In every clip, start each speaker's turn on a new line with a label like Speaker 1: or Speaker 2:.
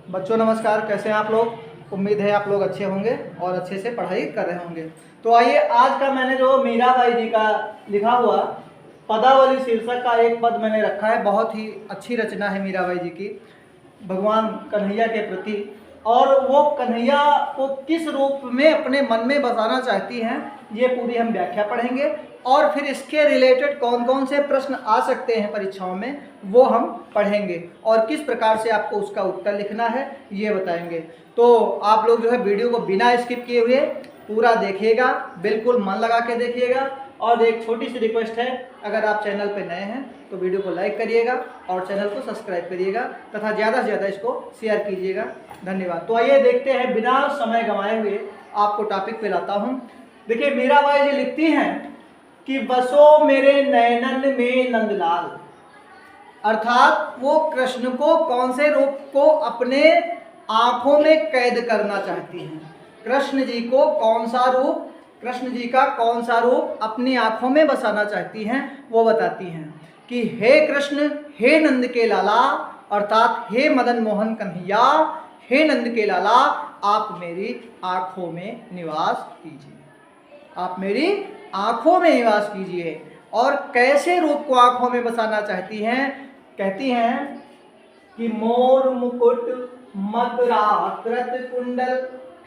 Speaker 1: बच्चों नमस्कार, कैसे हैं आप लोग। उम्मीद है आप लोग अच्छे होंगे और अच्छे से पढ़ाई कर रहे होंगे। तो आइए, आज का मैंने जो मीराबाई जी का लिखा हुआ पदावली शीर्षक का एक पद मैंने रखा है। बहुत ही अच्छी रचना है मीराबाई जी की भगवान कन्हैया के प्रति, और वो कन्हैया को किस रूप में अपने मन में बसाना चाहती हैं, ये पूरी हम व्याख्या पढ़ेंगे। और फिर इसके रिलेटेड कौन कौन से प्रश्न आ सकते हैं परीक्षाओं में, वो हम पढ़ेंगे, और किस प्रकार से आपको उसका उत्तर लिखना है ये बताएंगे। तो आप लोग जो है वीडियो को बिना स्किप किए हुए पूरा देखिएगा, बिल्कुल मन लगा के देखिएगा। और एक छोटी सी रिक्वेस्ट है, अगर आप चैनल पर नए हैं तो वीडियो को लाइक करिएगा और चैनल को सब्सक्राइब करिएगा तथा ज़्यादा से ज़्यादा इसको शेयर कीजिएगा। धन्यवाद। तो आइए देखते हैं, बिना समय गंवाए हुए आपको टॉपिक पे लाता हूँ। देखिए, मीराबाई जी लिखती हैं कि बसो मेरे नैनन में नंदलाल, अर्थात वो कृष्ण को कौन से रूप को अपने आंखों में कैद करना चाहती हैं। कृष्ण जी को कौन सा रूप, कृष्ण जी का कौन सा रूप अपनी आंखों में बसाना चाहती हैं, वो बताती हैं कि हे कृष्ण, हे नंद के लाला, अर्थात हे मदन मोहन कन्हैया, हे नंद के लाला, आप मेरी आंखों में निवास कीजिए, आप मेरी आंखों में निवास कीजिए। और कैसे रूप को आंखों में बसाना चाहती हैं, कहती हैं कि मोर मुकुट मकराकृत कुंडल,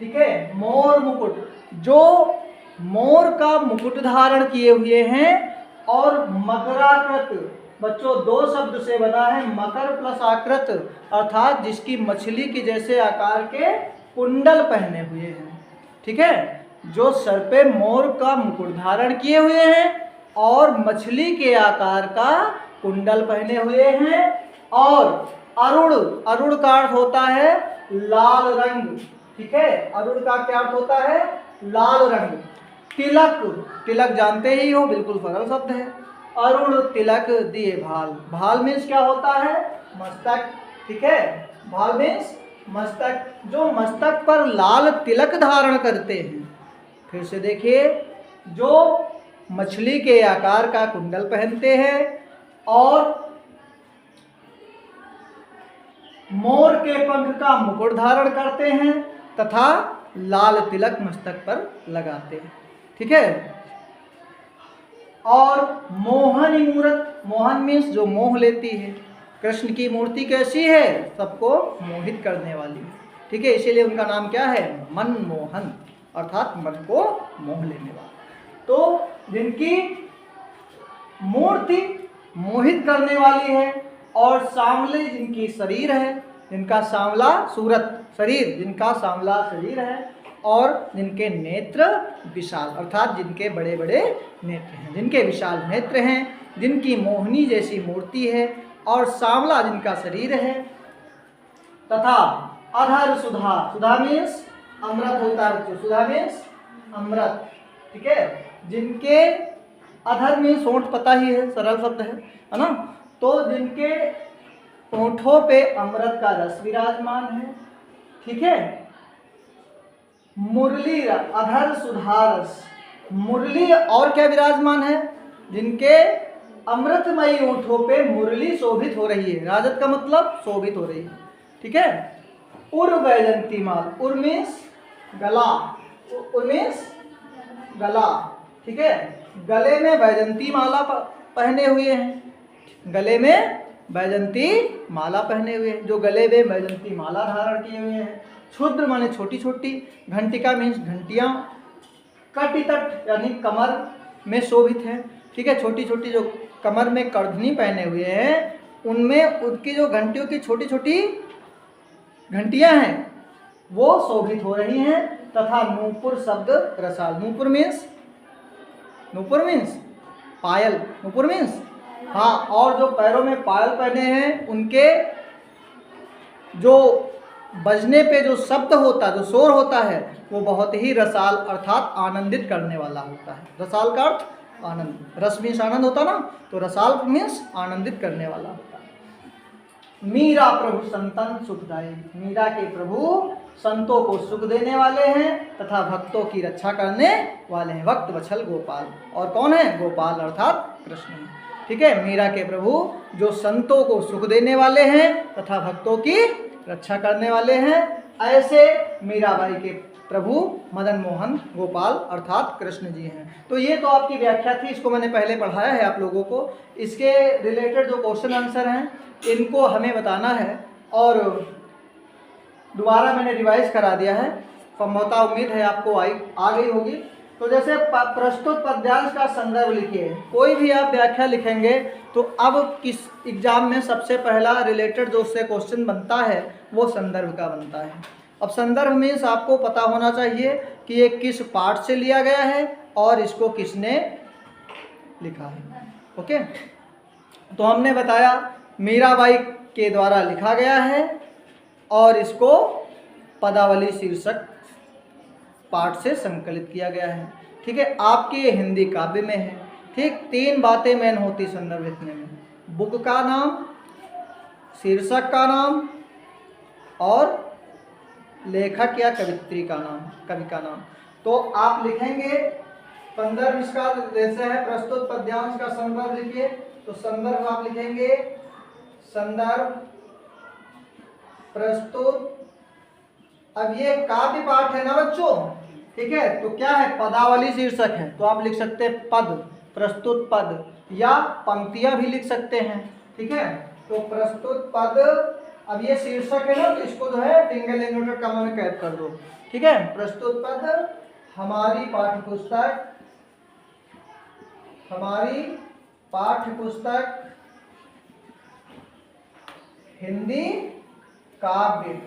Speaker 1: ठीक है, मोर मुकुट, जो मोर का मुकुट धारण किए हुए हैं, और मकराकृत, बच्चों दो शब्द से बना है, मकर प्लस आकृत, अर्थात जिसकी मछली के जैसे आकार के कुंडल पहने हुए हैं। ठीक है, जो सर पे मोर का मुकुट धारण किए हुए हैं और मछली के आकार का कुंडल पहने हुए हैं, और अरुण, अरुण का अर्थ होता है लाल रंग। ठीक है, अरुण का क्या अर्थ होता है, लाल रंग। तिलक, तिलक जानते ही हो, बिल्कुल सरल शब्द है। अरुण तिलक दिए भाल, भाल मीन्स क्या होता है, मस्तक। ठीक है, भाल मीन्स मस्तक, जो मस्तक पर लाल तिलक धारण करते हैं। फिर से देखिए, जो मछली के आकार का कुंडल पहनते हैं और मोर के पंख का मुकुट धारण करते हैं तथा लाल तिलक मस्तक पर लगाते हैं। ठीक है, और मोहनी मूरत, मोहन मीन्स जो मोह लेती है। कृष्ण की मूर्ति कैसी है, सबको मोहित करने वाली है। ठीक है, इसीलिए उनका नाम क्या है, मनमोहन, अर्थात मन को मोह लेने वाला। तो जिनकी मूर्ति मोहित करने वाली है, और सांवले जिनकी शरीर है, जिनका सांवला सूरत शरीर, जिनका सांवला शरीर है, और जिनके नेत्र विशाल, अर्थात जिनके बड़े बड़े नेत्र हैं, जिनके विशाल नेत्र हैं, जिनकी मोहनी जैसी मूर्ति है और सांवला जिनका शरीर है, तथा अधर सुधा, सुधा मीन्स अमृत होता है बच्चों, सुधा मीन्स अमृत। ठीक है, जिनके अधर मीन्स होंठ, पता ही है, सरल शब्द है ना। तो जिनके होठों पे अमृत का रस विराजमान है। ठीक है, मुरली, अधर सुधारस, मुरली और क्या विराजमान है, जिनके अमृतमयी होठों पे मुरली शोभित हो रही है। राजत का मतलब शोभित हो रही है। ठीक है, उर वैजंती माल, उर मीन्स गला, उर मीन्स गला। ठीक है, गले में वैजंती माला पहने हुए हैं, गले में वैजंती माला पहने हुए हैं, जो गले में वैजंती माला धारण किए हुए हैं। क्षुद्र माने छोटी छोटी, घंटिका मीन्स घंटियाँ, कटितट यानी कमर में शोभित है। ठीक है, छोटी छोटी जो कमर में करधनी पहने हुए हैं, उनमें उनकी जो घंटियों की छोटी छोटी घंटियाँ हैं वो शोभित हो रही हैं। तथा नूपुर शब्द रसाल, नूपुर मीन्स, नूपुर मीन्स पायल, नूपुर मीन्स हाँ, और जो पैरों में पायल पहने हैं, उनके जो बजने पे जो शब्द होता है, जो शोर होता है, वो बहुत ही रसाल अर्थात आनंदित करने वाला होता है। रसाल का अर्थ आनंद, रस मीन्स आनंद होता ना, तो रसाल मीन्स आनंदित करने वाला होता है। मीरा प्रभु संतन सुखदायी, मीरा के प्रभु संतों को सुख देने वाले हैं तथा भक्तों की रक्षा करने वाले हैं। भक्त वत्सल गोपाल, और कौन है, गोपाल अर्थात कृष्ण। ठीक है, मीरा के प्रभु जो संतों को सुख देने वाले हैं तथा भक्तों की रक्षा करने वाले हैं, ऐसे मीराबाई के प्रभु मदन मोहन गोपाल अर्थात कृष्ण जी हैं। तो ये तो आपकी व्याख्या थी, इसको मैंने पहले पढ़ाया है आप लोगों को। इसके रिलेटेड जो क्वेश्चन आंसर हैं इनको हमें बताना है और दोबारा मैंने रिवाइज करा दिया है, संभवतः उम्मीद है आपको आ गई होगी। तो जैसे प्रस्तुत पद्यांश का संदर्भ लिखिए, कोई भी आप व्याख्या लिखेंगे तो अब किस एग्जाम में सबसे पहला रिलेटेड जो उससे क्वेश्चन बनता है वो संदर्भ का बनता है। अब संदर्भ मीन्स आपको पता होना चाहिए कि ये किस पाठ से लिया गया है और इसको किसने लिखा है। ओके, तो हमने बताया मीराबाई के द्वारा लिखा गया है और इसको पदावली शीर्षक पाठ से संकलित किया गया है। ठीक है, आपके हिंदी काव्य में है। ठीक, 3 बातें मेन होती संदर्भ लिखने में, बुक का नाम, शीर्षक का नाम और लेखक या कवित्री का नाम, कवि का नाम। तो आप लिखेंगे संदर्भ, इसका जैसे है प्रस्तुत पद्यांश का संदर्भ लिखिए, तो संदर्भ आप लिखेंगे संदर्भ प्रस्तुत। अब ये काव्य पाठ है ना बच्चों, ठीक है, तो क्या है, पदावली शीर्षक है, तो आप लिख सकते हैं पद, प्रस्तुत पद, या पंक्तियां भी लिख सकते हैं। ठीक है, तो प्रस्तुत पद। अब ये शीर्षक है ना, तो इसको जो है सिंगल इन्वर्टेड कॉमा में कैद कर दो। ठीक है, प्रस्तुत पद हमारी पाठ्यपुस्तक, हमारी पाठ्यपुस्तक हिंदी काव्य,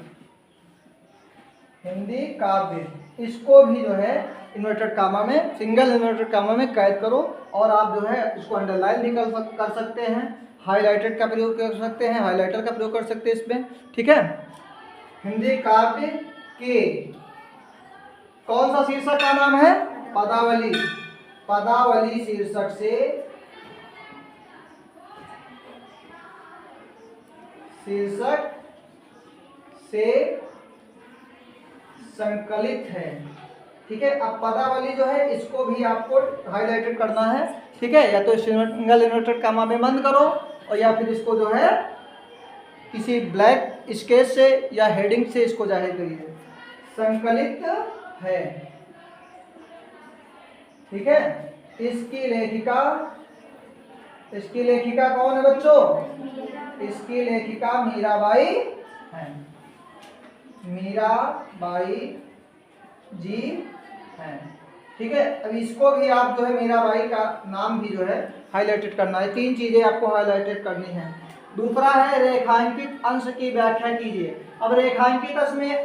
Speaker 1: हिंदी काव्य, इसको भी जो है इन्वर्टेड कामा में, सिंगल इन्वर्टेड कामा में कैद करो। और आप जो है इसको अंडरलाइन भी कर सकते हैं, हाईलाइटेड का प्रयोग कर सकते हैं, हाईलाइटर का प्रयोग कर सकते हैं इसमें। ठीक है, हिंदी काव्य के कौन सा शीर्षक का नाम है, पदावली, पदावली शीर्षक से, शीर्षक से संकलित है। ठीक है, अब पदावली जो है इसको भी आपको हाईलाइटेड करना है। ठीक है, या तो सिंगल इन्वर्टेड कामा में बंद करो और या फिर इसको जो है किसी ब्लैक स्केच से या हेडिंग से इसको जाहिर करिए, संकलित है। ठीक है, इसकी लेखिका, इसकी लेखिका कौन है बच्चों, इसकी लेखिका मीराबाई है, मीराबाई जी हैं। ठीक है, अब इसको भी आप जो है मीराबाई का नाम भी जो है हाईलाइटेड करना है। 3 चीजें आपको हाईलाइटेड करनी है। दूसरा है रेखांकित अंश की व्याख्या कीजिए। अब रेखांकित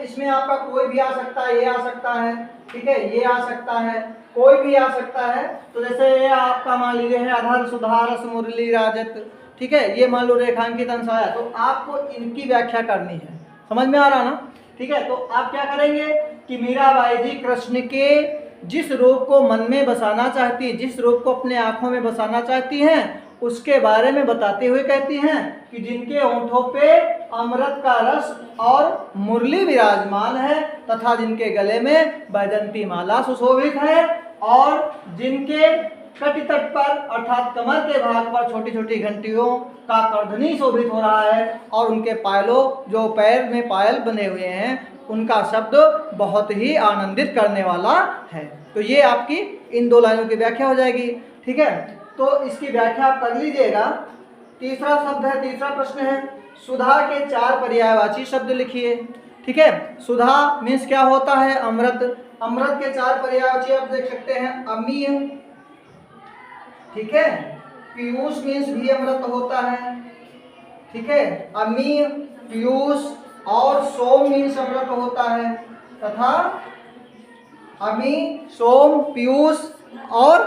Speaker 1: इसमें आपका कोई भी आ सकता है, ये आ सकता है, ठीक है, ये आ सकता है, कोई भी आ सकता है। तो जैसे ये आपका मान लीजिए है अधर सुधारस मुरली राजत, ठीक है, ये मान लो रेखांकित अंश आया, तो आपको इनकी व्याख्या करनी है। समझ में आ रहा ना? ठीक है, तो आप क्या करेंगे कि मीराबाई जी कृष्ण के जिस रूप को मन में बसाना चाहती, जिस रूप को अपने आंखों में बसाना चाहती हैं, उसके बारे में बताते हुए कहती हैं कि जिनके होठों पे अमृत का रस और मुरली विराजमान है तथा जिनके गले में बैजंती माला सुशोभित है और जिनके कटी तट पर अर्थात कमर के भाग पर छोटी छोटी घंटियों का कर्धनी शोभित हो रहा है और उनके पायलों, जो पैर में पायल बने हुए हैं, उनका शब्द बहुत ही आनंदित करने वाला है। तो ये आपकी इन 2 लाइनों की व्याख्या हो जाएगी। ठीक है, तो इसकी व्याख्या आप कर लीजिएगा। तीसरा शब्द है, तीसरा प्रश्न है, सुधा के 4 पर्यायवाची शब्द लिखिए। ठीक है, सुधा मीन्स क्या होता है, अमृत। अमृत के 4 पर्यायवाची आप देख सकते हैं, अमीय, ठीक है, पीयूष मीन्स भी अमृत होता है, ठीक है, अमीय, पीयूष, और सोम मीन्स अमृत होता है, तथा अमी, सोम, पीयूष और